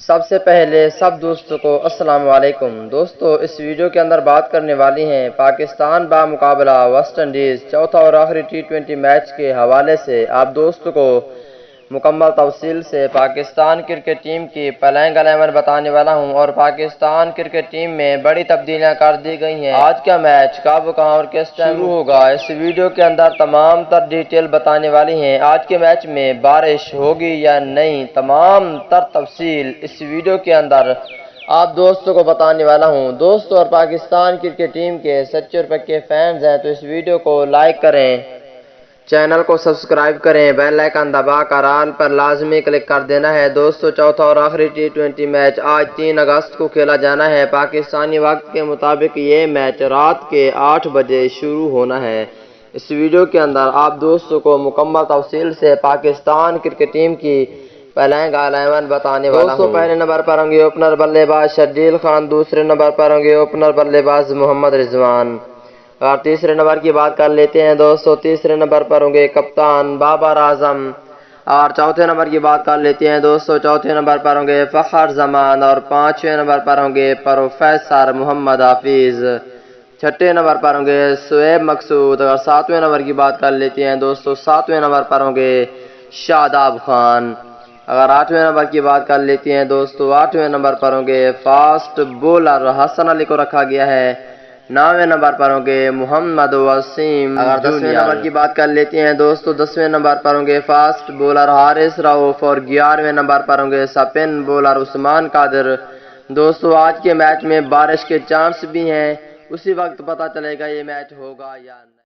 سب سے پہلے سب دوستوں کو السلام علیکم۔ دوستو اس ویڈیو کے اندر بات کرنے والی ہیں پاکستان بمقابلہ ویسٹ انڈیز چوتھا اور آخری ٹی20 میچ کے حوالے سے آپ دوستوں کو مکمل تفصیل سے پاکستان کرکٹ ٹیم کی پلیننگ 11 بتانے والا ہوں، اور پاکستان کرکٹ ٹیم میں بڑی تبدیلیاں کر دی گئی ہیں۔ آج کا میچ کب کہاں اور کس ٹائم شروع ہوگا، اس ویڈیو کے اندر تمام تر ڈیٹیل بتانے والی ہیں۔ آج کے میچ میں بارش ہوگی یا نہیں، تمام تر تفصیل اس ویڈیو کے اندر آپ دوستوں کو بتانے والا ہوں۔ دوستو اور پاکستان کرکٹ ٹیم کے سچے اور پکے فینز ہیں تو اس ویڈیو کو لائک کریں، چینل کو سبسکرائب کریں، بیل آئیکن دبا کر آل پر لازمی کلک کر دینا ہے۔ دوستو چوتھا اور آخری ٹی20 میچ آج 3 اگست کو کھیلا جانا ہے۔ پاکستانی وقت کے مطابق یہ میچ رات کے 8 بجے شروع ہونا ہے۔ اس ویڈیو کے اندر آپ دوستوں کو مکمل تفصیل سے پاکستان کرکٹ ٹیم کی پلیننگ 11 بتانے والا ہوں۔ دوستو پہلے نمبر پر ہوں گے اوپنر بلے باز شرجیل خان، دوسرے نمبر پر ہوں گے اوپنر بلے باز محمد رضوان، اور تیسرے نمبر کی بات کر لیتے ہیں دوستو، تیسرے نمبر پر ہوں گے کپتان بابر اعظم، اور چوتھے نمبر کی بات کر لیتے ہیں دوستو، چوتھے نمبر پر ہوں گے فخر زمان، اور پانچویں نمبر پر ہوں گے پروفیسر محمد حافظ، چھٹے نمبر پر ہوں گے شعیب مقصود، اور ساتویں نمبر کی بات کر لیتے ہیں دوستو، ساتویں نمبر پر ہوں گے شاداب خان، اگر آٹھویں نمبر کی بات کر لیتے ہیں دوستو، آٹھویں نمبر پر ہوں گے فاسٹ بولر حسن علی کو رکھا گیا ہے، نویں نمبر پر ہوں گے محمد وسیم، اگر 10ویں نمبر کی بات کر لیتے ہیں دوستو، 10ویں نمبر پر ہوں گے فاسٹ بولر حارث رؤف، اور 11ویں نمبر پر ہوں گے سپن بولر عثمان قادر۔ دوستو آج کے میچ میں بارش کے چانس بھی ہیں، اسی وقت پتہ چلے گا یہ میچ ہوگا یا نہیں۔